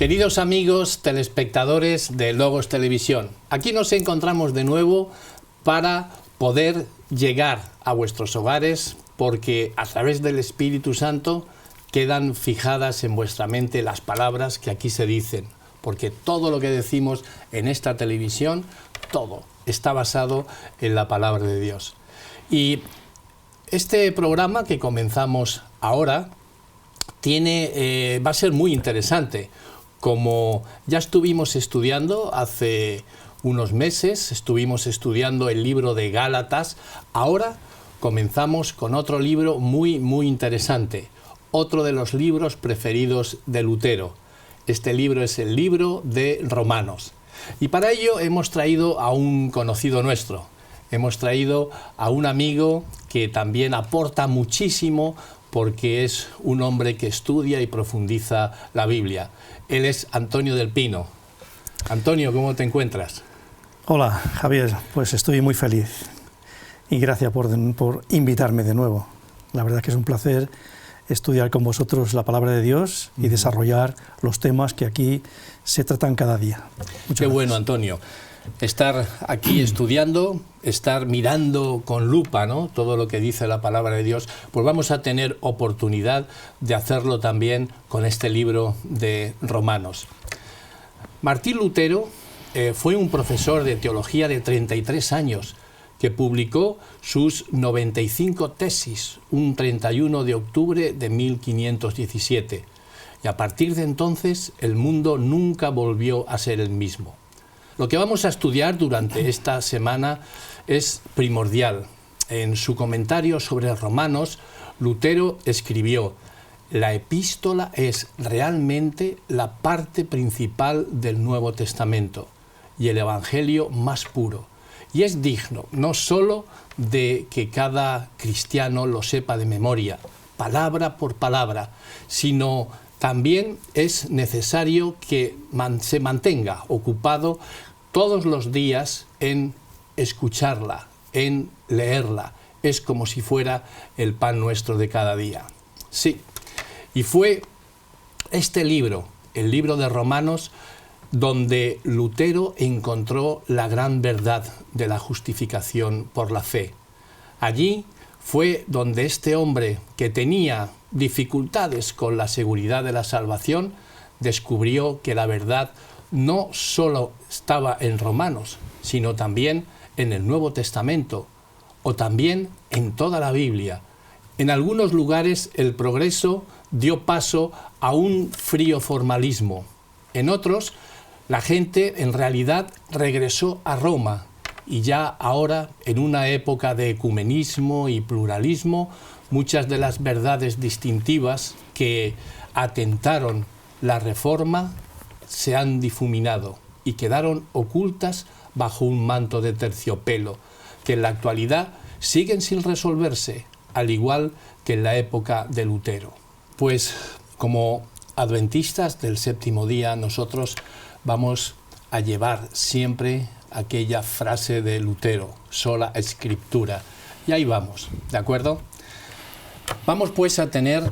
Queridos amigos telespectadores de Logos Televisión, aquí nos encontramos de nuevo para poder llegar a vuestros hogares, porque a través del Espíritu Santo quedan fijadas en vuestra mente las palabras que aquí se dicen, porque todo lo que decimos en esta televisión, todo está basado en la palabra de Dios. Y este programa que comenzamos ahora va a ser muy interesante. Como ya estuvimos estudiando hace unos meses, estuvimos estudiando el libro de Gálatas, ahora comenzamos con otro libro muy interesante, otro de los libros preferidos de Lutero. Este libro es el libro de Romanos. Y para ello hemos traído a un conocido nuestro, hemos traído a un amigo que también aporta muchísimo porque es un hombre que estudia y profundiza la Biblia. Él es Antonio del Pino. Antonio, ¿cómo te encuentras? Hola, Javier, pues estoy muy feliz y gracias por invitarme de nuevo. La verdad es que es un placer estudiar con vosotros la palabra de Dios y desarrollar los temas que aquí se tratan cada día. Qué bueno, Antonio. Estar aquí estudiando, estar mirando con lupa, ¿no?, todo lo que dice la palabra de Dios, pues vamos a tener oportunidad de hacerlo también con este libro de Romanos. Martín Lutero fue un profesor de teología de 33 años que publicó sus 95 tesis un 31 de octubre de 1517. Y a partir de entonces el mundo nunca volvió a ser el mismo. Lo que vamos a estudiar durante esta semana es primordial. En su comentario sobre Romanos, Lutero escribió: la epístola es realmente la parte principal del Nuevo Testamento y el Evangelio más puro. Y es digno no solo de que cada cristiano lo sepa de memoria, palabra por palabra, sino también es necesario que se mantenga ocupado todos los días en escucharla, en leerla. Es como si fuera el pan nuestro de cada día. Sí, y fue este libro, el libro de Romanos, donde Lutero encontró la gran verdad de la justificación por la fe. Allí fue donde este hombre, que tenía dificultades con la seguridad de la salvación, descubrió que la verdad no solo estaba en Romanos, sino también en el Nuevo Testamento, o también en toda la Biblia. En algunos lugares el progreso dio paso a un frío formalismo. En otros, la gente en realidad regresó a Roma, y ya ahora, en una época de ecumenismo y pluralismo, muchas de las verdades distintivas que atentaron la Reforma se han difuminado y quedaron ocultas bajo un manto de terciopelo, que en la actualidad siguen sin resolverse, al igual que en la época de Lutero. Pues como adventistas del séptimo día, nosotros vamos a llevar siempre aquella frase de Lutero, sola escritura. Y ahí vamos, ¿de acuerdo? Vamos pues a tener,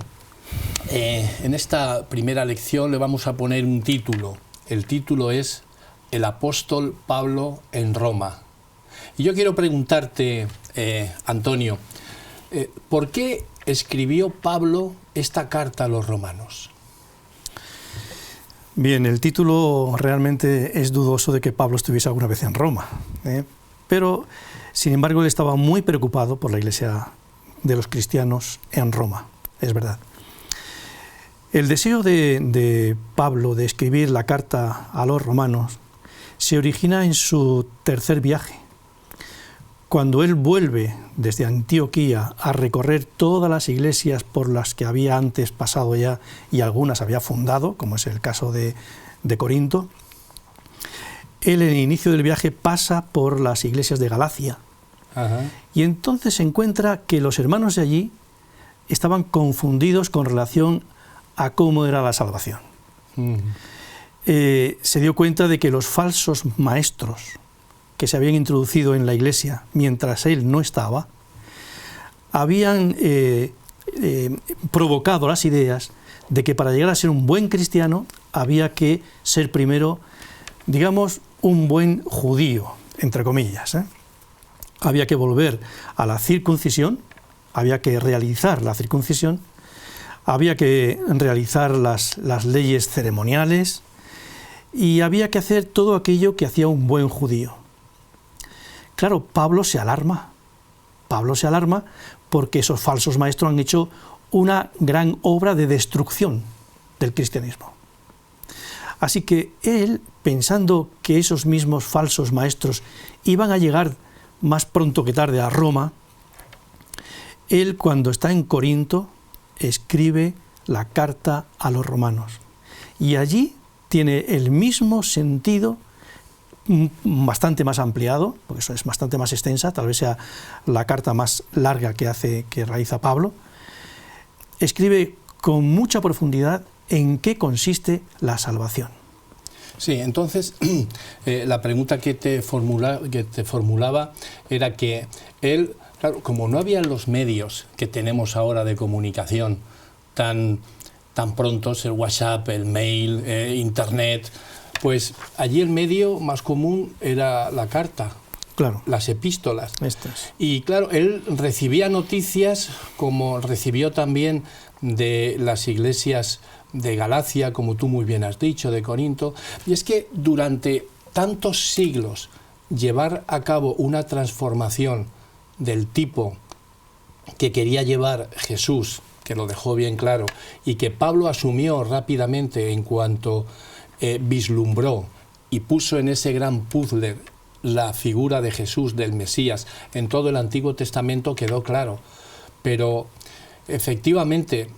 en esta primera lección le vamos a poner un título. El título es El apóstol Pablo en Roma. Y yo quiero preguntarte, Antonio, ¿por qué escribió Pablo esta carta a los romanos? Bien, el título realmente es dudoso de que Pablo estuviese alguna vez en Roma, pero sin embargo él estaba muy preocupado por la iglesia de los cristianos en Roma, es verdad. El deseo de Pablo de escribir la carta a los romanos se origina en su tercer viaje, cuando él vuelve desde Antioquía a recorrer todas las iglesias por las que había antes pasado ya y algunas había fundado, como es el caso de Corinto. Él en el inicio del viaje pasa por las iglesias de Galacia. Ajá. Y entonces se encuentra que los hermanos de allí estaban confundidos con relación a cómo era la salvación. Se dio cuenta de que los falsos maestros que se habían introducido en la iglesia mientras él no estaba, habían provocado las ideas de que para llegar a ser un buen cristiano había que ser primero, digamos, un buen judío, entre comillas, ¿eh? Había que volver a la circuncisión, había que realizar la circuncisión, había que realizar las leyes ceremoniales y había que hacer todo aquello que hacía un buen judío. Claro, Pablo se alarma porque esos falsos maestros han hecho una gran obra de destrucción del cristianismo. Así que él, pensando que esos mismos falsos maestros iban a llegar más pronto que tarde a Roma, él, cuando está en Corinto, escribe la carta a los romanos. Y allí tiene el mismo sentido, bastante más ampliado, porque eso es bastante más extensa, tal vez sea la carta más larga que realiza Pablo. Escribe con mucha profundidad en qué consiste la salvación. Sí, entonces la pregunta que te formulaba era que él, claro, como no había los medios que tenemos ahora de comunicación tan prontos, el WhatsApp, el mail, Internet, pues allí el medio más común era la carta, claro, las epístolas. Estas. Y claro, él recibía noticias como recibió también de las iglesias de Galacia, como tú muy bien has dicho, de Corinto, y es que durante tantos siglos llevar a cabo una transformación del tipo que quería llevar Jesús, que lo dejó bien claro, y que Pablo asumió rápidamente en cuanto vislumbró y puso en ese gran puzzle la figura de Jesús, del Mesías, en todo el Antiguo Testamento quedó claro. Pero efectivamente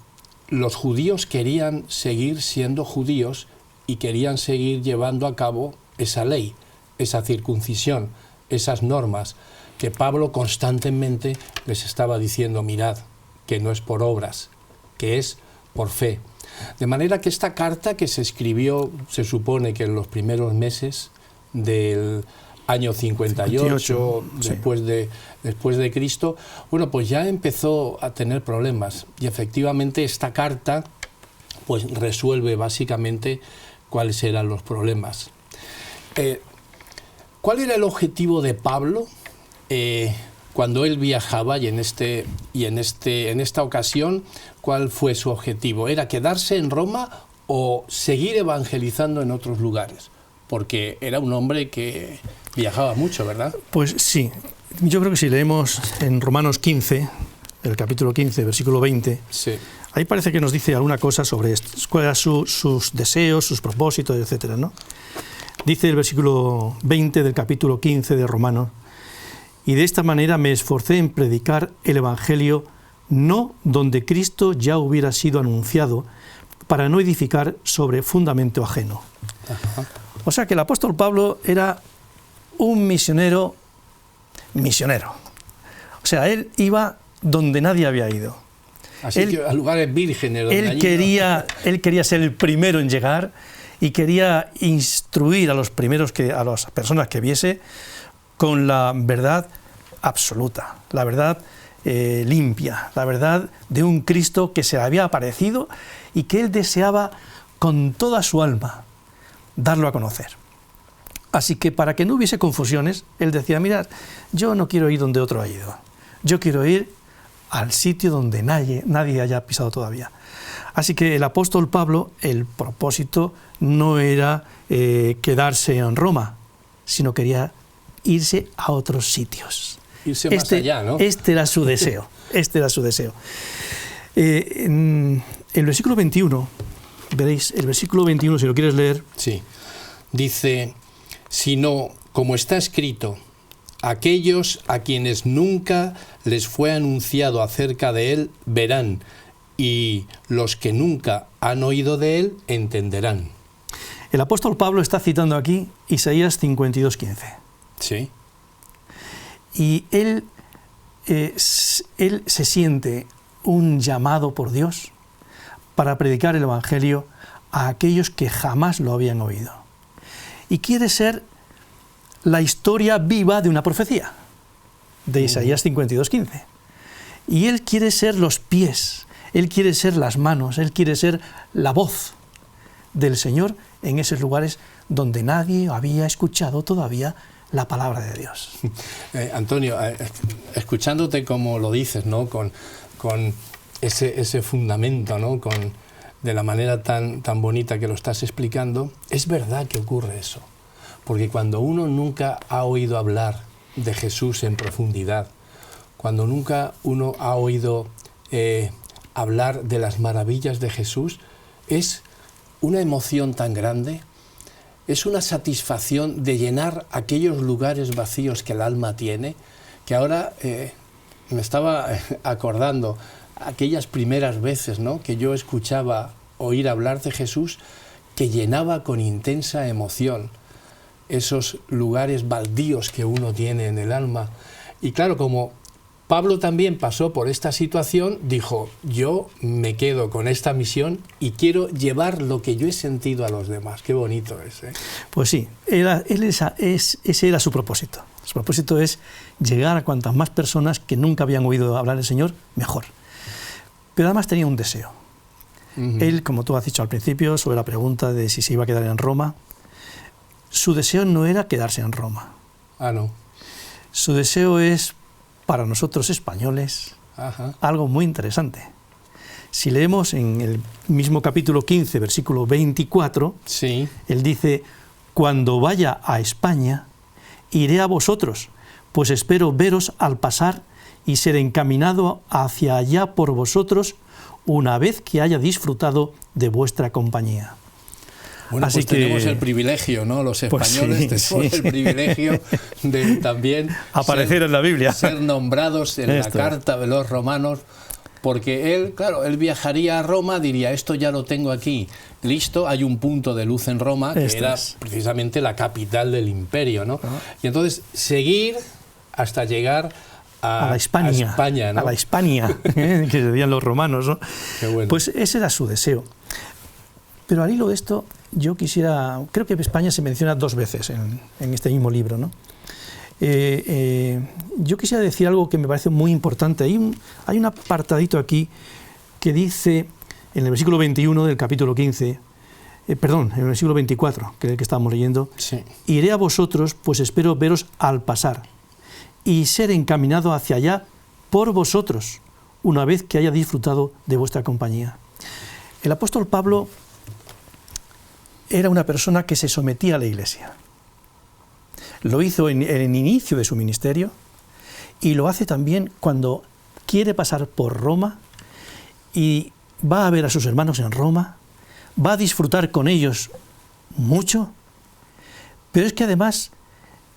los judíos querían seguir siendo judíos y querían seguir llevando a cabo esa ley, esa circuncisión, esas normas que Pablo constantemente les estaba diciendo: mirad, que no es por obras, que es por fe. De manera que esta carta, que se escribió, se supone que en los primeros meses del año 58, después de Cristo, bueno, pues ya empezó a tener problemas. Y efectivamente esta carta pues resuelve básicamente cuáles eran los problemas. ¿Cuál era el objetivo de Pablo cuando él viajaba y en esta ocasión, cuál fue su objetivo? ¿Era quedarse en Roma o seguir evangelizando en otros lugares? Porque era un hombre que viajaba mucho, ¿verdad? Pues sí, yo creo que si leemos en Romanos 15, el capítulo 15, versículo 20, sí, ahí parece que nos dice alguna cosa sobre esto, cuáles eran sus deseos, sus propósitos, etcétera, ¿no? Dice el versículo 20 del capítulo 15 de Romanos: y de esta manera me esforcé en predicar el Evangelio no donde Cristo ya hubiera sido anunciado, para no edificar sobre fundamento ajeno. Ajá. O sea que el apóstol Pablo era un misionero. O sea, él iba donde nadie había ido. Así que a lugares vírgenes. Él quería ser el primero en llegar y quería instruir a las personas que viese con la verdad absoluta, la verdad limpia, la verdad de un Cristo que se le había aparecido y que él deseaba con toda su alma darlo a conocer. Así que para que no hubiese confusiones, él decía: mirad, yo no quiero ir donde otro ha ido, yo quiero ir al sitio donde nadie haya pisado todavía. Así que el apóstol Pablo, el propósito no era quedarse en Roma, sino quería irse a otros sitios. Irse más allá, ¿no? Este era su deseo. En el versículo 21, veréis, el versículo 21, si lo quieres leer. Sí, dice: sino, como está escrito, aquellos a quienes nunca les fue anunciado acerca de él verán, y los que nunca han oído de él entenderán. El apóstol Pablo está citando aquí Isaías 52:15. Sí. Y él se siente un llamado por Dios para predicar el Evangelio a aquellos que jamás lo habían oído. Y quiere ser la historia viva de una profecía, de Isaías 52:15. Y él quiere ser los pies, él quiere ser las manos, él quiere ser la voz del Señor en esos lugares donde nadie había escuchado todavía la palabra de Dios. Antonio, escuchándote como lo dices, ¿no? Con ese fundamento, ¿no? De la manera tan bonita que lo estás explicando, es verdad que ocurre eso. Porque cuando uno nunca ha oído hablar de Jesús en profundidad, cuando nunca uno ha oído hablar de las maravillas de Jesús, es una emoción tan grande, es una satisfacción de llenar aquellos lugares vacíos que el alma tiene, que ahora me estaba acordando aquellas primeras veces, ¿no?, que yo escuchaba oír hablar de Jesús, que llenaba con intensa emoción esos lugares baldíos que uno tiene en el alma. Y claro, como Pablo también pasó por esta situación, dijo, yo me quedo con esta misión y quiero llevar lo que yo he sentido a los demás. Qué bonito es, ¿eh? Pues sí, ese era su propósito. Su propósito es llegar a cuantas más personas que nunca habían oído hablar del Señor, mejor. Pero además tenía un deseo. Él, como tú has dicho al principio, sobre la pregunta de si se iba a quedar en Roma, su deseo no era quedarse en Roma. Ah, no. Su deseo es, para nosotros españoles, algo muy interesante. Si leemos en el mismo capítulo 15, versículo 24, sí, él dice, cuando vaya a España, iré a vosotros, pues espero veros al pasar y ser encaminado hacia allá por vosotros una vez que haya disfrutado de vuestra compañía. Bueno, así pues que tenemos el privilegio, ¿no? Los españoles pues sí, tenemos el privilegio de también aparecer en la Biblia, ser nombrados en la carta de los romanos, porque él, claro, él viajaría a Roma, diría, esto ya lo tengo aquí, listo, hay un punto de luz en Roma, que era precisamente la capital del imperio, ¿no? Y entonces seguir hasta llegar a la Hispania, ¿no? A la Hispania, que decían los romanos, ¿no? Qué bueno. Pues ese era su deseo. Pero al hilo de esto, yo quisiera, creo que España se menciona 2 veces en este mismo libro, ¿no? Yo quisiera decir algo que me parece muy importante. Hay un apartadito aquí que dice, en el versículo 21 del capítulo 15, en el versículo 24, que es el que estábamos leyendo, sí. Iré a vosotros, pues espero veros al pasar, y ser encaminado hacia allá por vosotros, una vez que haya disfrutado de vuestra compañía. El apóstol Pablo era una persona que se sometía a la Iglesia. Lo hizo en el inicio de su ministerio y lo hace también cuando quiere pasar por Roma y va a ver a sus hermanos en Roma, va a disfrutar con ellos mucho, pero es que además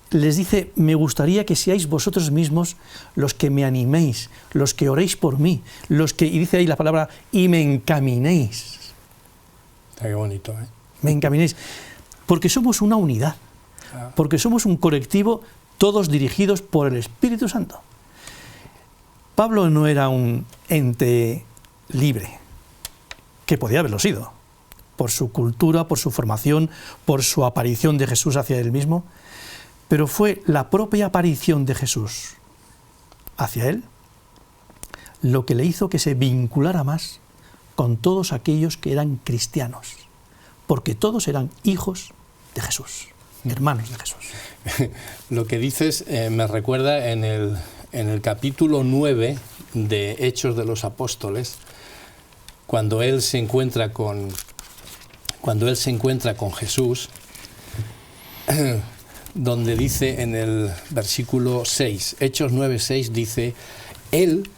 les dice, me gustaría que seáis vosotros mismos los que me animéis, los que oréis por mí, y dice ahí la palabra, y me encaminéis. Qué bonito, ¿eh? Me encaminéis, porque somos una unidad, porque somos un colectivo, todos dirigidos por el Espíritu Santo. Pablo no era un ente libre, que podía haberlo sido, por su cultura, por su formación, por su aparición de Jesús hacia él mismo, pero fue la propia aparición de Jesús hacia él lo que le hizo que se vinculara más con todos aquellos que eran cristianos, porque todos eran hijos de Jesús, hermanos de Jesús. Lo que dices me recuerda en el capítulo 9 de Hechos de los Apóstoles, cuando él se encuentra con Jesús, donde dice en el versículo 6, Hechos 9:6, dice, él,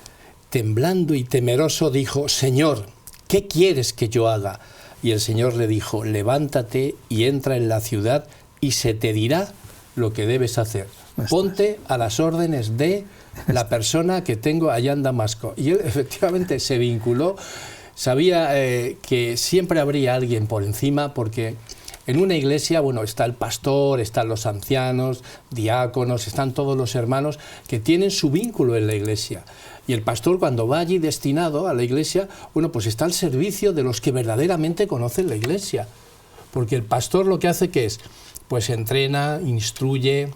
temblando y temeroso, dijo, Señor, ¿qué quieres que yo haga? Y el Señor le dijo, levántate y entra en la ciudad y se te dirá lo que debes hacer. Ponte a las órdenes de la persona que tengo allá en Damasco. Y él efectivamente se vinculó, sabía que siempre habría alguien por encima, porque en una iglesia, bueno, está el pastor, están los ancianos, diáconos, están todos los hermanos que tienen su vínculo en la iglesia. Y el pastor, cuando va allí destinado a la iglesia, bueno, pues está al servicio de los que verdaderamente conocen la iglesia. Porque el pastor lo que hace, ¿qué es? Pues entrena, instruye,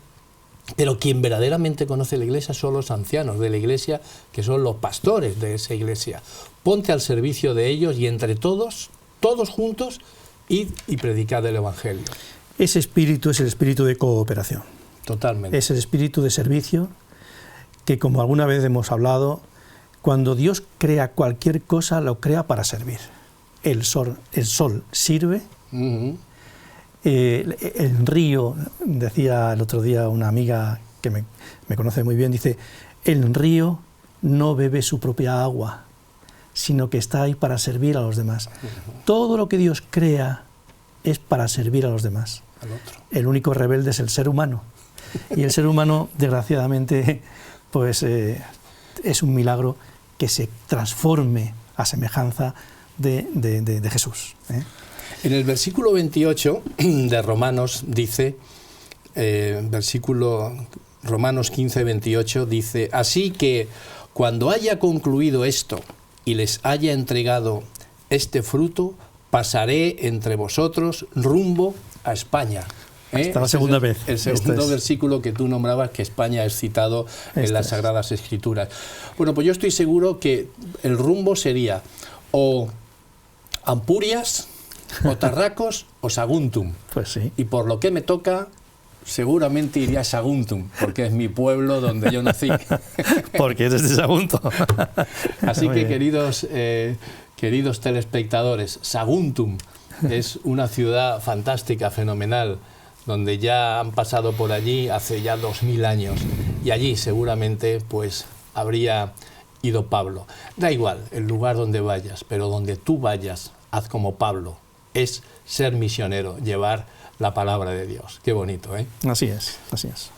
pero quien verdaderamente conoce la iglesia son los ancianos de la iglesia, que son los pastores de esa iglesia. Ponte al servicio de ellos y entre todos juntos, id y predicad el Evangelio. Ese espíritu es el espíritu de cooperación. Totalmente. Es el espíritu de servicio que, como alguna vez hemos hablado, cuando Dios crea cualquier cosa, lo crea para servir. El sol sirve. El río, decía el otro día una amiga que me conoce muy bien, dice, el río no bebe su propia agua, sino que está ahí para servir a los demás. Todo lo que Dios crea es para servir a los demás. Al otro. El único rebelde es el ser humano. Y el ser humano, desgraciadamente, pues es un milagro que se transforme a semejanza de Jesús. En el versículo 28 de Romanos dice, Romanos 15, 28 dice, así que cuando haya concluido esto y les haya entregado este fruto, pasaré entre vosotros rumbo a España. Hasta la segunda vez. El segundo versículo que tú nombrabas, que España es citado en las Sagradas Escrituras. Bueno, pues yo estoy seguro que el rumbo sería o Ampurias, o Tarracos, o Saguntum. Pues sí. Y por lo que me toca, seguramente iría a Saguntum, porque es mi pueblo donde yo nací. Porque eres de Sagunto. Así que, queridos telespectadores, Saguntum es una ciudad fantástica, fenomenal, donde ya han pasado por allí hace ya 2000 años. Y allí seguramente pues habría ido Pablo. Da igual el lugar donde vayas, pero donde tú vayas, haz como Pablo. Es ser misionero, llevar la palabra de Dios. Qué bonito, ¿eh? Así es, así es.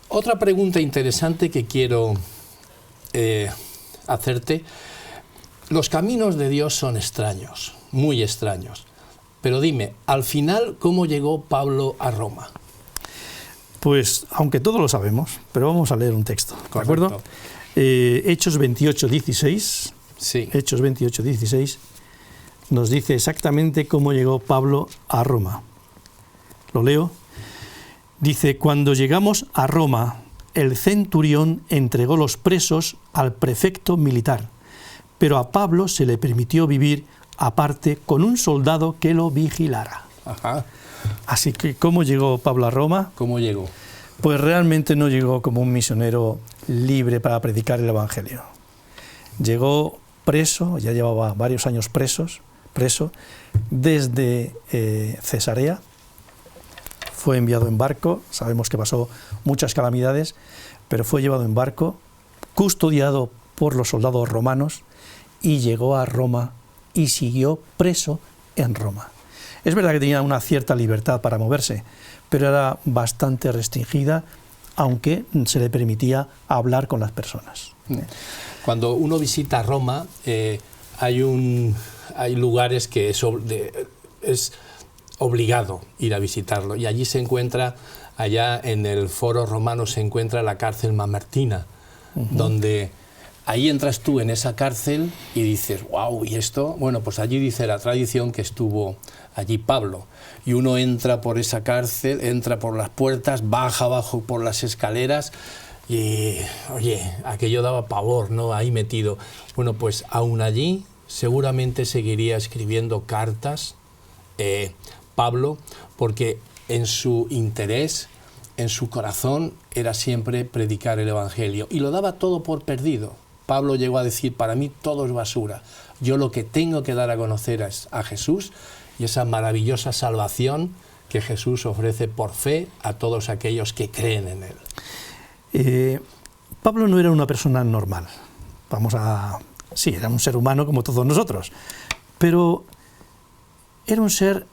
Otra pregunta interesante que quiero hacerte. Los caminos de Dios son extraños, muy extraños. Pero dime, al final, ¿cómo llegó Pablo a Roma? Pues, aunque todos lo sabemos, pero vamos a leer un texto, ¿de acuerdo? Hechos 28, 16. Sí. Hechos 28, 16 nos dice exactamente cómo llegó Pablo a Roma. Lo leo. Dice, cuando llegamos a Roma, el centurión entregó los presos al prefecto militar, pero a Pablo se le permitió vivir aparte con un soldado que lo vigilara. Ajá. Así que, ¿cómo llegó Pablo a Roma? ¿Cómo llegó? Pues realmente no llegó como un misionero libre para predicar el Evangelio. Llegó preso, ya llevaba varios años preso, desde Cesarea. Fue enviado en barco, sabemos que pasó muchas calamidades, pero fue llevado en barco, custodiado por los soldados romanos, y llegó a Roma y siguió preso en Roma. Es verdad que tenía una cierta libertad para moverse, pero era bastante restringida, aunque se le permitía hablar con las personas. Cuando uno visita Roma, hay lugares que es obligado ir a visitarlo, y allí se encuentra, allá en el Foro Romano se encuentra la cárcel Mamertina, donde ahí entras tú en esa cárcel y dices, wow, ¿y esto? Bueno, pues allí dice la tradición que estuvo allí Pablo, y uno entra por esa cárcel, entra por las puertas, baja abajo por las escaleras, y oye, aquello daba pavor, ¿no? Ahí metido. Bueno, pues aún allí seguramente seguiría escribiendo cartas Pablo, porque en su interés, en su corazón, era siempre predicar el Evangelio, y lo daba todo por perdido. Pablo llegó a decir, para mí todo es basura, yo lo que tengo que dar a conocer es a Jesús y esa maravillosa salvación que Jesús ofrece por fe a todos aquellos que creen en Él. Pablo no era una persona normal, sí, era un ser humano como todos nosotros, pero era un ser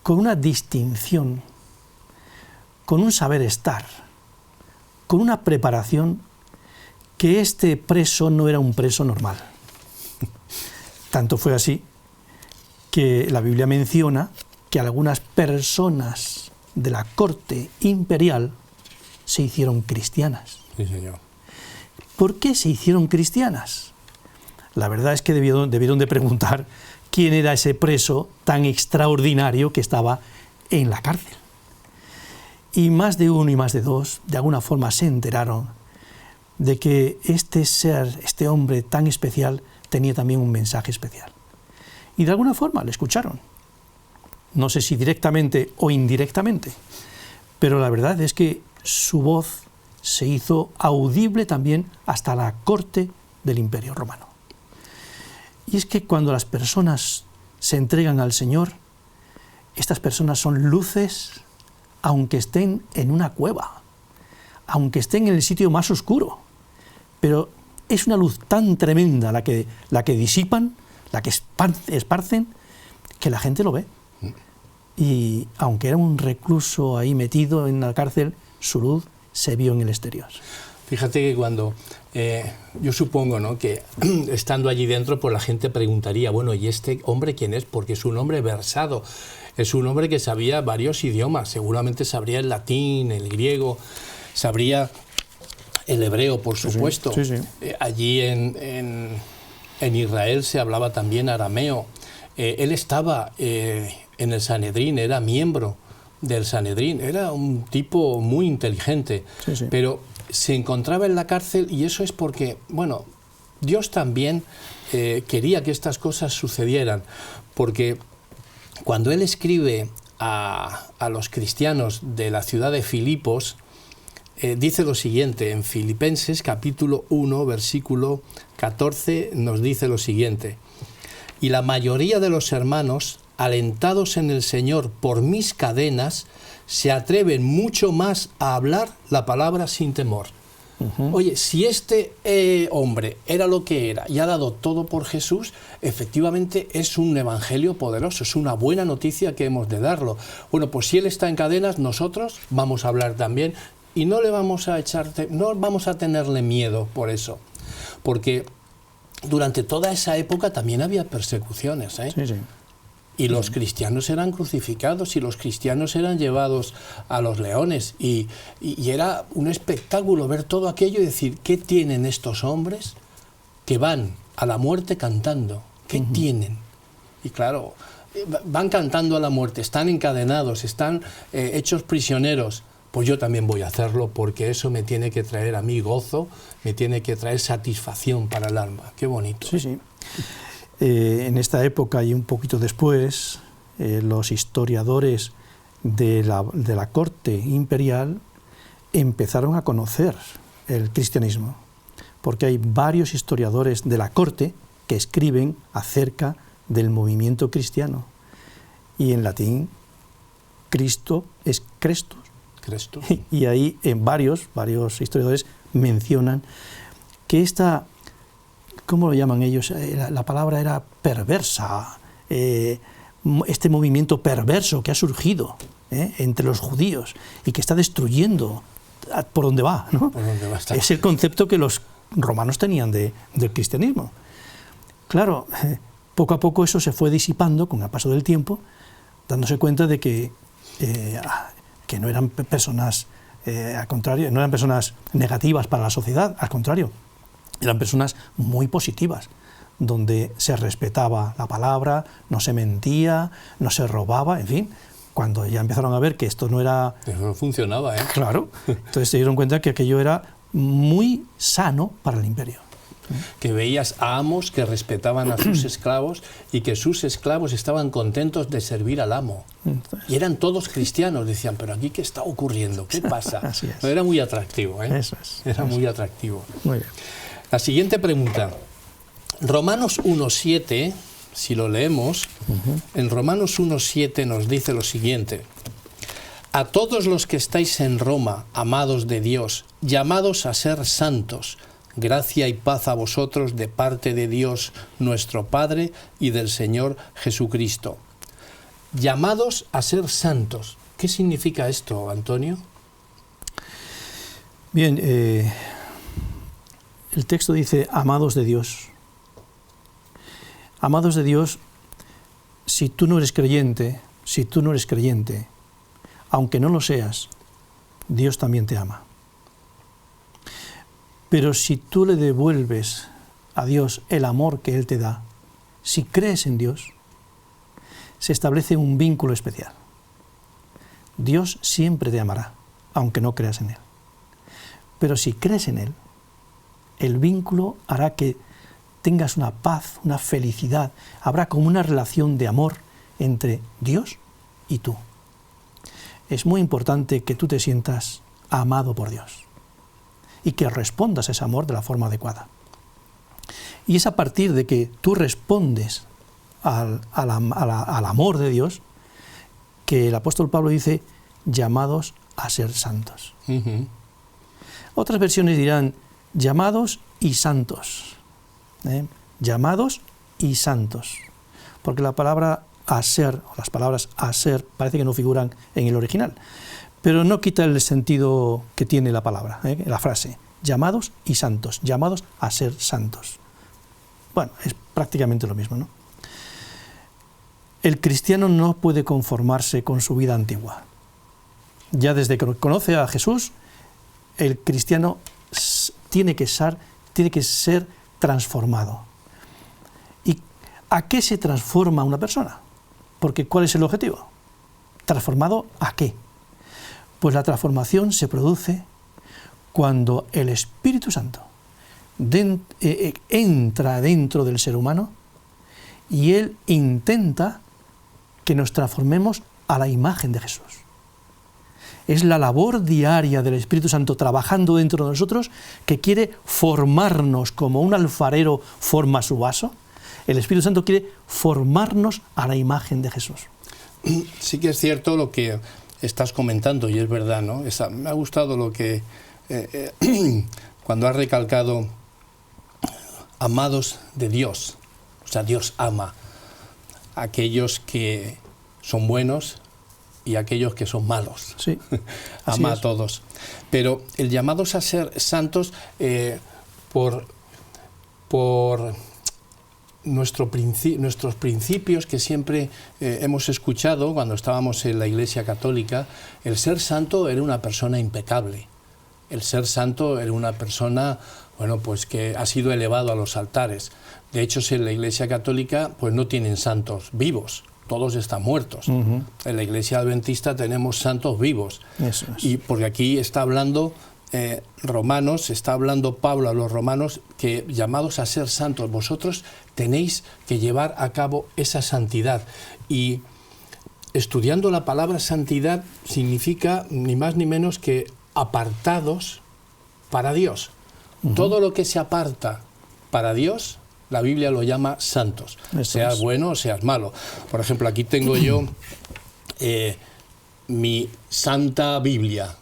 con una distinción, con un saber estar, con una preparación, que este preso no era un preso normal. Tanto fue así que la Biblia menciona que algunas personas de la corte imperial se hicieron cristianas. Sí, señor. ¿Por qué se hicieron cristianas? La verdad es que debieron de preguntar quién era ese preso tan extraordinario que estaba en la cárcel. Y más de uno y más de dos, de alguna forma se enteraron de que este ser, este hombre tan especial, tenía también un mensaje especial. Y de alguna forma le escucharon. no sé si directamente o indirectamente, pero la verdad es que su voz se hizo audible también hasta la corte del Imperio Romano. Y es que cuando las personas se entregan al Señor, estas personas son luces, aunque estén en una cueva, aunque estén en el sitio más oscuro, pero es una luz tan tremenda la que disipan, la que esparcen, que la gente lo ve. Y aunque era un recluso ahí metido en la cárcel, su luz se vio en el exterior. Fíjate que cuando, yo supongo, ¿no?, que estando allí dentro, pues la gente preguntaría, bueno, ¿y este hombre quién es? Porque es un hombre versado, es un hombre que sabía varios idiomas, seguramente sabría el latín, el griego, sabría el hebreo, por supuesto. Sí, sí. Allí en Israel se hablaba también arameo. Él estaba en el Sanedrín, era miembro del Sanedrín, era un tipo muy inteligente, Sí, sí. pero se encontraba en la cárcel, y eso es porque, bueno, Dios también quería que estas cosas sucedieran, porque cuando él escribe a los cristianos de la ciudad de Filipos, dice lo siguiente, en Filipenses capítulo 1, versículo 14, nos dice lo siguiente: y la mayoría de los hermanos, alentados en el Señor por mis cadenas, se atreven mucho más a hablar la palabra sin temor. Oye, si este hombre era lo que era y ha dado todo por Jesús, efectivamente es un evangelio poderoso, es una buena noticia que hemos de darlo. Bueno, pues si él está en cadenas, nosotros vamos a hablar también, y no le vamos a no vamos a tenerle miedo por eso, porque durante toda esa época también había persecuciones, ¿eh? Sí, sí. Y los cristianos eran crucificados, y los cristianos eran llevados a los leones, y era un espectáculo ver todo aquello y decir, ¿qué tienen estos hombres que van a la muerte cantando? ¿Qué tienen? Y claro, van cantando a la muerte, están encadenados, están hechos prisioneros. Pues yo también voy a hacerlo, porque eso me tiene que traer a mí gozo, me tiene que traer satisfacción para el alma. Qué bonito. Sí, sí. En esta época y un poquito después, los historiadores de la corte imperial empezaron a conocer el cristianismo, porque hay varios historiadores de la corte que escriben acerca del movimiento cristiano. Y en latín, Cristo es Crestus. Y ahí varios historiadores mencionan que esta, ¿cómo lo llaman ellos? La palabra era perversa, este movimiento perverso que ha surgido entre los judíos y que está destruyendo por donde va, ¿no? Por donde va a estar. Es el concepto que los romanos tenían del cristianismo. Claro, poco a poco eso se fue disipando con el paso del tiempo, dándose cuenta de que no eran personas, al contrario, no eran personas negativas para la sociedad, al contrario, eran personas muy positivas, donde se respetaba la palabra, no se mentía, no se robaba, en fin. Cuando ya empezaron a ver que esto no era... Eso no funcionaba, ¿eh? Claro, entonces se dieron cuenta que aquello era muy sano para el imperio. Que veías a amos que respetaban a sus esclavos, y que sus esclavos estaban contentos de servir al amo. Y eran todos cristianos, decían, pero aquí ¿qué está ocurriendo? ¿Qué pasa? Así es. Pero era muy atractivo, ¿eh? Eso es. Era muy atractivo. Muy bien. La siguiente pregunta. Romanos 1:7, si lo leemos, en Romanos 1:7 nos dice lo siguiente: a todos los que estáis en Roma, amados de Dios, llamados a ser santos, gracia y paz a vosotros de parte de Dios nuestro Padre y del Señor Jesucristo. Llamados a ser santos. ¿Qué significa esto, Antonio? Bien, el texto dice, amados de Dios. Amados de Dios, si tú no eres creyente, aunque no lo seas, Dios también te ama. Pero si tú le devuelves a Dios el amor que Él te da, si crees en Dios, se establece un vínculo especial. Dios siempre te amará, aunque no creas en Él. Pero si crees en Él, el vínculo hará que tengas una paz, una felicidad. Habrá como una relación de amor entre Dios y tú. Es muy importante que tú te sientas amado por Dios y que respondas a ese amor de la forma adecuada. Y es a partir de que tú respondes al amor de Dios que el apóstol Pablo dice, llamados a ser santos. Otras versiones dirán, llamados y santos. Llamados y santos. Porque la palabra aser, o las palabras aser, parece que no figuran en el original. Pero no quita el sentido que tiene la palabra, la frase. Llamados y santos, llamados a ser santos. Bueno, es prácticamente lo mismo, ¿no? El cristiano no puede conformarse con su vida antigua. Ya desde que conoce a Jesús, el cristiano tiene que ser transformado. ¿Y a qué se transforma una persona? Porque ¿cuál es el objetivo? ¿Transformado a qué? Pues la transformación se produce cuando el Espíritu Santo entra dentro del ser humano y Él intenta que nos transformemos a la imagen de Jesús. Es la labor diaria del Espíritu Santo trabajando dentro de nosotros que quiere formarnos como un alfarero forma su vaso. El Espíritu Santo quiere formarnos a la imagen de Jesús. Sí que es cierto lo que estás comentando y es verdad, ¿no? Me ha gustado lo que cuando has recalcado amados de Dios, o sea, Dios ama a aquellos que son buenos y a aquellos que son malos. Sí, ama a todos. Pero el llamados a ser santos por nuestros principios que siempre hemos escuchado cuando estábamos en la Iglesia Católica, el ser santo era una persona impecable. El ser santo era una persona, bueno, pues que ha sido elevado a los altares. De hecho, en la Iglesia Católica pues no tienen santos vivos, todos están muertos. En la Iglesia Adventista tenemos santos vivos. Eso es. Y porque aquí está hablando Romanos, está hablando Pablo a los romanos que llamados a ser santos, vosotros tenéis que llevar a cabo esa santidad. Y estudiando la palabra santidad significa ni más ni menos que apartados para Dios. Todo lo que se aparta para Dios, la Biblia lo llama santos, seas bueno o seas malo. Por ejemplo, aquí tengo yo mi Santa Biblia.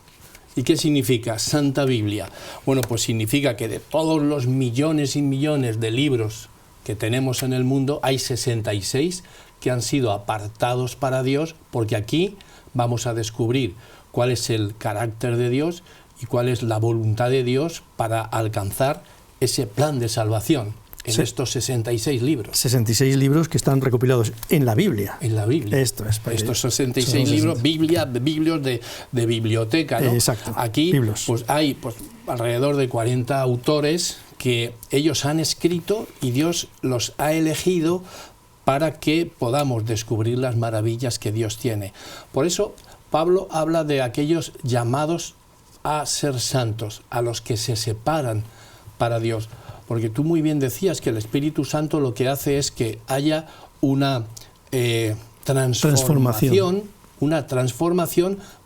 ¿Y qué significa Santa Biblia? Bueno, pues significa que de todos los millones y millones de libros que tenemos en el mundo, hay 66 que han sido apartados para Dios, porque aquí vamos a descubrir cuál es el carácter de Dios y cuál es la voluntad de Dios para alcanzar ese plan de salvación en estos 66 libros. 66 libros que están recopilados en la Biblia. En la Biblia. Estos 66 libros, biblios de biblioteca, ¿no? Exacto. Aquí pues hay alrededor de 40 autores que ellos han escrito y Dios los ha elegido para que podamos descubrir las maravillas que Dios tiene. Por eso Pablo habla de aquellos llamados a ser santos, a los que se separan para Dios. Porque tú muy bien decías que el Espíritu Santo lo que hace es que haya una transformación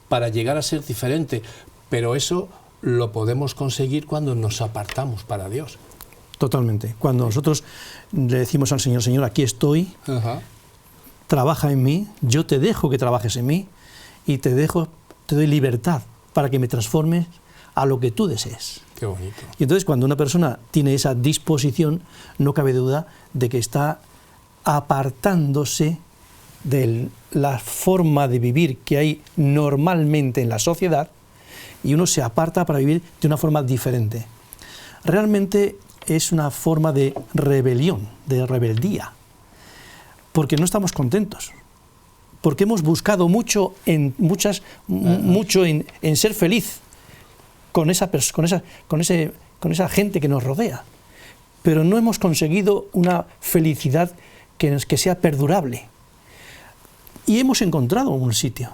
para llegar a ser diferente. Pero eso lo podemos conseguir cuando nos apartamos para Dios. Totalmente. Cuando nosotros le decimos al Señor, Señor, aquí estoy, trabaja en mí, yo te dejo que trabajes en mí y te doy libertad para que me transformes a lo que tú desees. Qué bonito. Y entonces cuando una persona tiene esa disposición, no cabe duda de que está apartándose de la forma de vivir que hay normalmente en la sociedad y uno se aparta para vivir de una forma diferente. Realmente es una forma de rebelión, de rebeldía, porque no estamos contentos, porque hemos buscado mucho en ser feliz con esa gente que nos rodea, pero no hemos conseguido una felicidad que sea perdurable. Y hemos encontrado un sitio,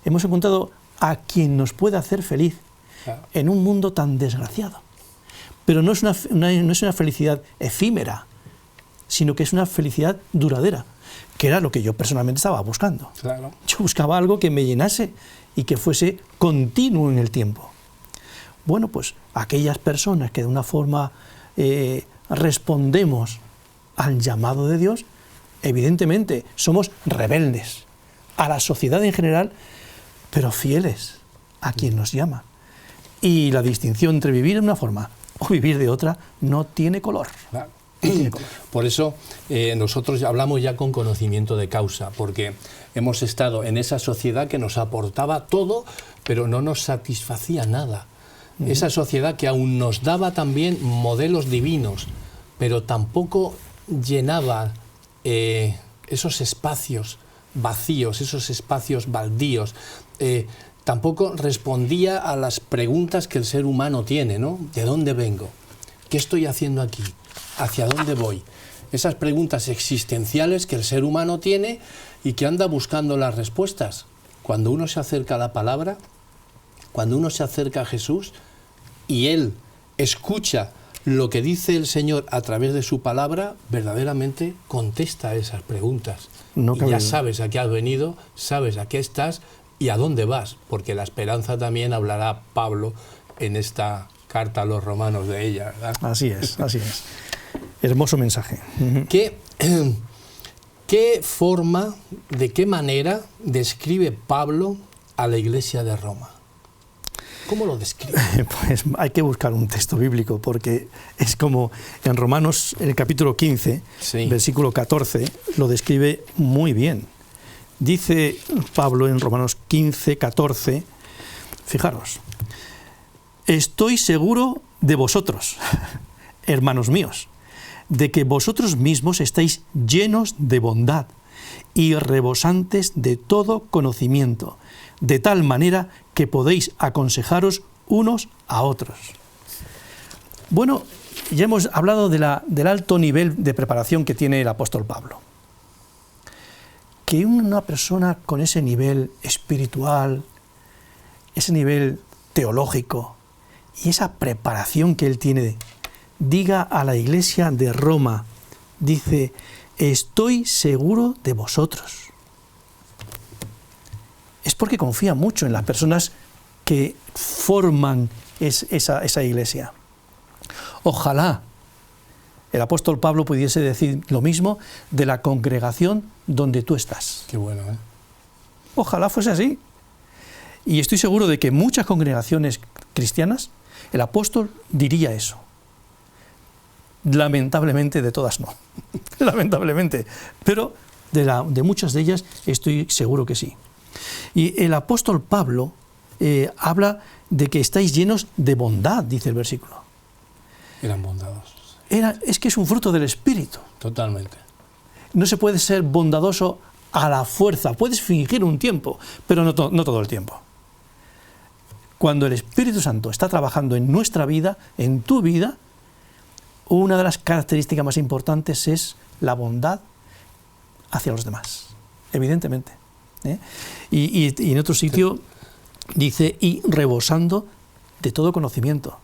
hemos encontrado a quien nos pueda hacer feliz en un mundo tan desgraciado. Pero no es una felicidad efímera, sino que es una felicidad duradera, que era lo que yo personalmente estaba buscando. Claro. Yo buscaba algo que me llenase y que fuese continuo en el tiempo. Bueno, pues aquellas personas que de una forma respondemos al llamado de Dios, evidentemente somos rebeldes a la sociedad en general, pero fieles a quien nos llama. Y la distinción entre vivir de una forma o vivir de otra no tiene color. Claro. Por eso nosotros hablamos ya con conocimiento de causa, porque hemos estado en esa sociedad que nos aportaba todo, pero no nos satisfacía nada. Esa sociedad que aún nos daba también modelos divinos, pero tampoco llenaba esos espacios vacíos, esos espacios baldíos. Tampoco respondía a las preguntas que el ser humano tiene, ¿no? ¿De dónde vengo? ¿Qué estoy haciendo aquí? ¿Hacia dónde voy? Esas preguntas existenciales que el ser humano tiene y que anda buscando las respuestas. Cuando uno se acerca a la palabra, cuando uno se acerca a Jesús y Él escucha lo que dice el Señor a través de su palabra, verdaderamente contesta a esas preguntas. No y ya sabes a qué has venido, sabes a qué estás y a dónde vas, porque la esperanza también hablará Pablo en esta carta a los romanos de ella, ¿verdad? Así es, así es. Hermoso mensaje. ¿Qué forma, de qué manera describe Pablo a la iglesia de Roma? ¿Cómo lo describe? Pues hay que buscar un texto bíblico, porque es como en Romanos, en el capítulo 15, sí, versículo 14, lo describe muy bien. Dice Pablo en Romanos 15, 14, fijaros, estoy seguro de vosotros, hermanos míos, de que vosotros mismos estáis llenos de bondad y rebosantes de todo conocimiento, de tal manera que podéis aconsejaros unos a otros. Bueno, ya hemos hablado del alto nivel de preparación que tiene el apóstol Pablo. Que una persona con ese nivel espiritual, ese nivel teológico y esa preparación que él tiene, diga a la iglesia de Roma, dice, estoy seguro de vosotros. Es porque confía mucho en las personas que forman esa iglesia. Ojalá el apóstol Pablo pudiese decir lo mismo de la congregación donde tú estás. Qué bueno, ¿eh? Ojalá fuese así. Y estoy seguro de que muchas congregaciones cristianas, el apóstol diría eso. Lamentablemente de todas no. Lamentablemente. Pero de muchas de ellas estoy seguro que sí. Y el apóstol Pablo habla de que estáis llenos de bondad, dice el versículo. Eran bondadosos. Es que es un fruto del Espíritu. Totalmente. No se puede ser bondadoso a la fuerza. Puedes fingir un tiempo, pero no todo el tiempo. Cuando el Espíritu Santo está trabajando en nuestra vida, en tu vida, una de las características más importantes es la bondad hacia los demás, evidentemente. Y en otro sitio dice, y rebosando de todo conocimiento.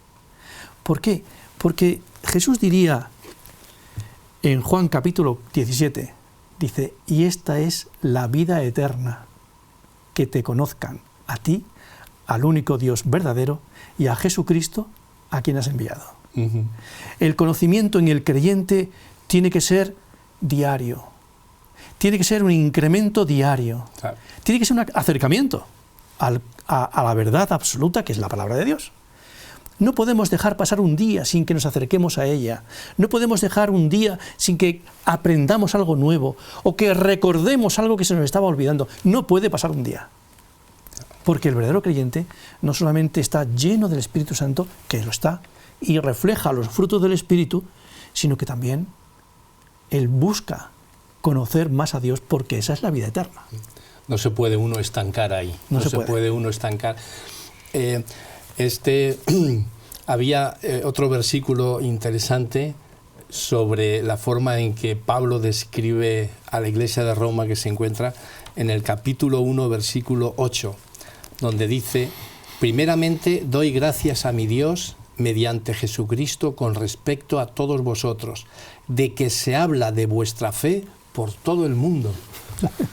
¿Por qué? Porque Jesús diría en Juan capítulo 17, dice, y esta es la vida eterna, que te conozcan a ti, al único Dios verdadero, y a Jesucristo, a quien has enviado. Uh-huh. El conocimiento en el creyente tiene que ser diario, tiene que ser un incremento diario, claro. Tiene que ser un acercamiento a la verdad absoluta, que es la palabra de Dios. No podemos dejar pasar un día sin que nos acerquemos a ella. No podemos dejar un día sin que aprendamos algo nuevo o que recordemos algo que se nos estaba olvidando. No puede pasar un día. Porque el verdadero creyente no solamente está lleno del Espíritu Santo, que lo está, y refleja los frutos del Espíritu, sino que también él busca conocer más a Dios, porque esa es la vida eterna. No se puede uno estancar ahí. No se puede uno estancar. Había otro versículo interesante sobre la forma en que Pablo describe a la iglesia de Roma, que se encuentra en el capítulo 1, versículo 8, donde dice, primeramente doy gracias a mi Dios mediante Jesucristo con respecto a todos vosotros, de que se habla de vuestra fe por todo el mundo.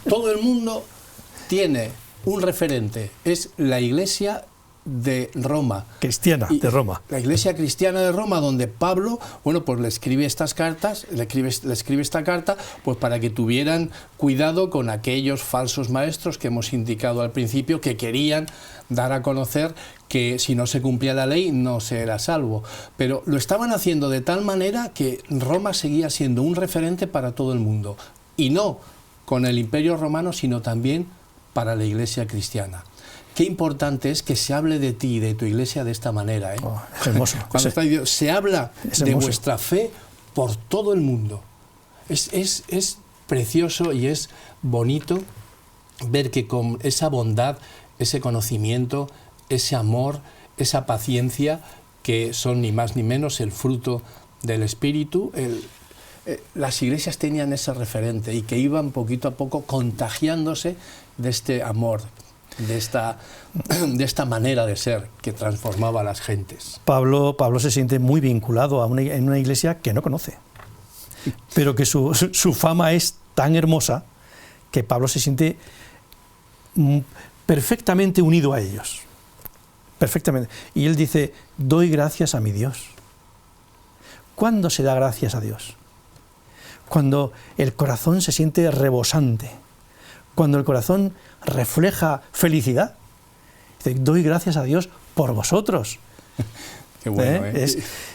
Todo el mundo tiene un referente, es la Iglesia de Roma. Cristiana de Roma. La Iglesia cristiana de Roma, donde Pablo, bueno, pues le escribe estas cartas, le escribe esta carta, pues para que tuvieran cuidado con aquellos falsos maestros que hemos indicado al principio, que querían dar a conocer que si no se cumplía la ley no se era salvo. Pero lo estaban haciendo de tal manera que Roma seguía siendo un referente para todo el mundo. Y no con el Imperio Romano, sino también para la Iglesia cristiana. Qué importante es que se hable de ti y de tu iglesia de esta manera, ¿eh? Oh, es hermoso. Cuando se habla de vuestra fe por todo el mundo. Es precioso y es bonito ver que con esa bondad, ese conocimiento, ese amor, esa paciencia, que son ni más ni menos el fruto del Espíritu, las iglesias tenían ese referente y que iban poquito a poco contagiándose de este amor, de esta manera de ser que transformaba a las gentes. Pablo se siente muy vinculado en una iglesia que no conoce, pero que su fama es tan hermosa que Pablo se siente perfectamente unido a ellos. Perfectamente. Y él dice, doy gracias a mi Dios. ¿Cuándo se da gracias a Dios? Cuando el corazón se siente rebosante, cuando el corazón refleja felicidad. Dice, doy gracias a Dios por vosotros. Qué bueno,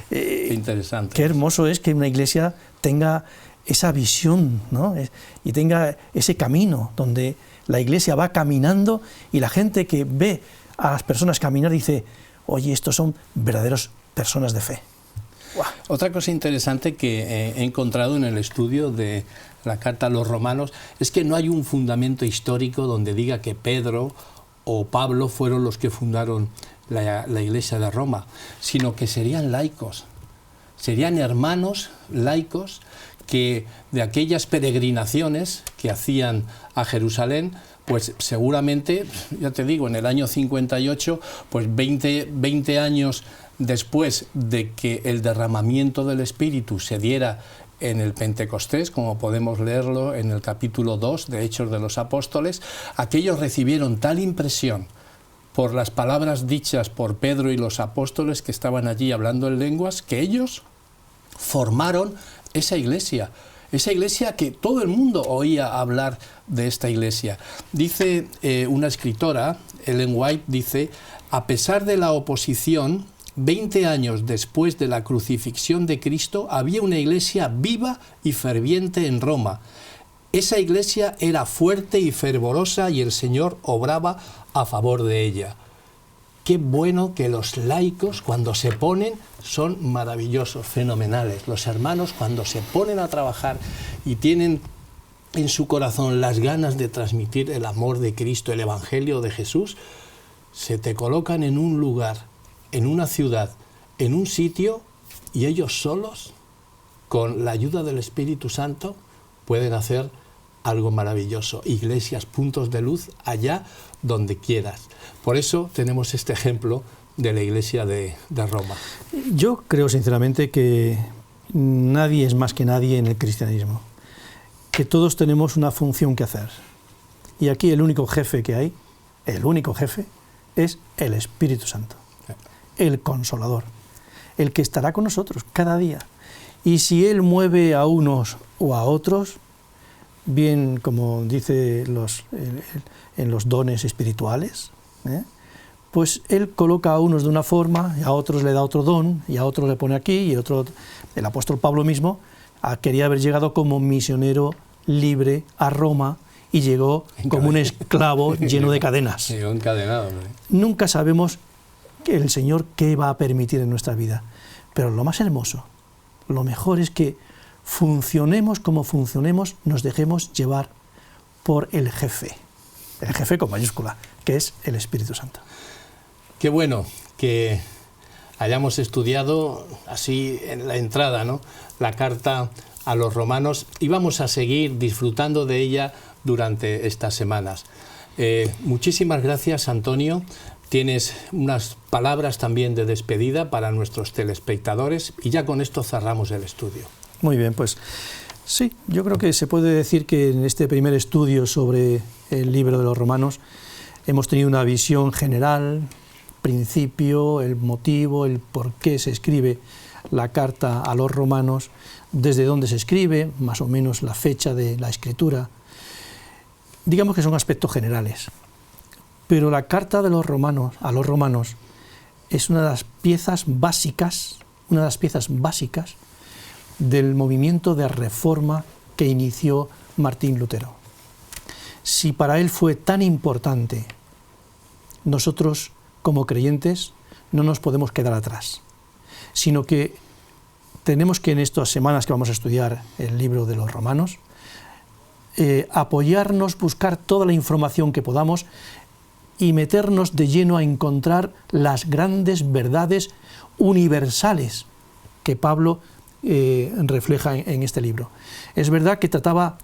qué interesante. Qué hermoso es que una iglesia tenga esa visión, ¿no? Y tenga ese camino donde la iglesia va caminando y la gente que ve a las personas caminar dice, oye, estos son verdaderas personas de fe. ¡Wow! Otra cosa interesante que he encontrado en el estudio de la carta a los romanos es que no hay un fundamento histórico donde diga que Pedro o Pablo fueron los que fundaron la iglesia de Roma, sino que serían laicos, serían hermanos laicos que de aquellas peregrinaciones que hacían a Jerusalén, pues seguramente, ya te digo, en el año 58, pues 20 años después de que el derramamiento del Espíritu se diera en el Pentecostés, como podemos leerlo en el capítulo 2 de Hechos de los Apóstoles, aquellos recibieron tal impresión por las palabras dichas por Pedro y los apóstoles que estaban allí hablando en lenguas, que ellos formaron esa iglesia que todo el mundo oía hablar de esta iglesia. Dice una escritora, Ellen White, dice, a pesar de la oposición, 20 años después de la crucifixión de Cristo, había una iglesia viva y ferviente en Roma. Esa iglesia era fuerte y fervorosa y el Señor obraba a favor de ella. Qué bueno que los laicos, cuando se ponen, son maravillosos, fenomenales. Los hermanos, cuando se ponen a trabajar y tienen en su corazón las ganas de transmitir el amor de Cristo, el Evangelio de Jesús, se te colocan en un lugar, en una ciudad, en un sitio, y ellos solos, con la ayuda del Espíritu Santo, pueden hacer algo maravilloso. Iglesias, puntos de luz, allá donde quieras. Por eso tenemos este ejemplo de la iglesia de Roma. Yo creo sinceramente que nadie es más que nadie en el cristianismo, que todos tenemos una función que hacer. Y aquí el único jefe que hay, el único jefe, es el Espíritu Santo, el Consolador, el que estará con nosotros cada día. Y si Él mueve a unos o a otros, bien como dice en los dones espirituales, pues Él coloca a unos de una forma, y a otros le da otro don, y a otros le pone aquí, y otro, el apóstol Pablo mismo quería haber llegado como misionero libre a Roma, y llegó como un esclavo lleno de cadenas. Llegó encadenado. Nunca sabemos el Señor qué va a permitir en nuestra vida, pero lo más hermoso, lo mejor es que funcionemos como funcionemos, nos dejemos llevar por el jefe con mayúscula, que es el Espíritu Santo. Qué bueno que hayamos estudiado así en la entrada, ¿no?, la carta a los romanos, y vamos a seguir disfrutando de ella durante estas semanas. Muchísimas gracias, Antonio, tienes unas palabras también de despedida para nuestros telespectadores y ya con esto cerramos el estudio. Muy bien, pues sí, yo creo que se puede decir que en este primer estudio sobre el libro de los Romanos hemos tenido una visión general, principio, el motivo, el por qué se escribe la carta a los romanos, desde dónde se escribe, más o menos la fecha de la escritura. Digamos que son aspectos generales. Pero la carta de los romanos a los romanos es una de las piezas básicas, del movimiento de reforma que inició Martín Lutero. Si para él fue tan importante, nosotros como creyentes no nos podemos quedar atrás, sino que tenemos que en estas semanas que vamos a estudiar el libro de los Romanos, apoyarnos, buscar toda la información que podamos y meternos de lleno a encontrar las grandes verdades universales que Pablo refleja en este libro. Es verdad que trataba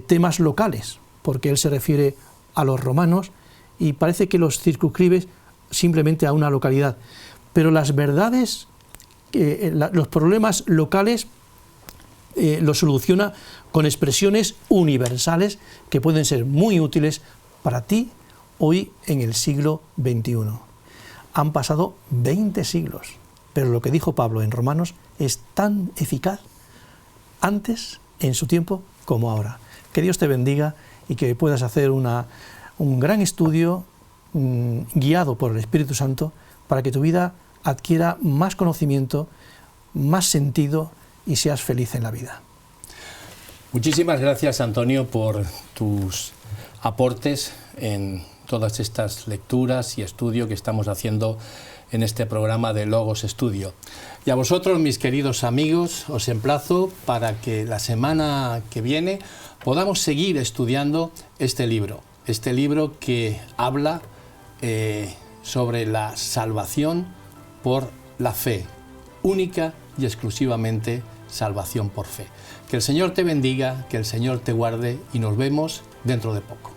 temas locales, porque él se refiere a los romanos y parece que los circunscribe simplemente a una localidad, pero las verdades, los problemas locales los soluciona con expresiones universales que pueden ser muy útiles para ti hoy en el siglo XXI. Han pasado 20 siglos, pero lo que dijo Pablo en Romanos es tan eficaz antes, en su tiempo, como ahora. Que Dios te bendiga y que puedas hacer un gran estudio guiado por el Espíritu Santo para que tu vida adquiera más conocimiento, más sentido y seas feliz en la vida. Muchísimas gracias, Antonio, por tus aportes en todas estas lecturas y estudio que estamos haciendo en este programa de Logos Estudio. Y a vosotros, mis queridos amigos, os emplazo para que la semana que viene podamos seguir estudiando este libro que habla sobre la salvación por la fe, única y exclusivamente salvación por fe. Que el Señor te bendiga, que el Señor te guarde y nos vemos dentro de poco.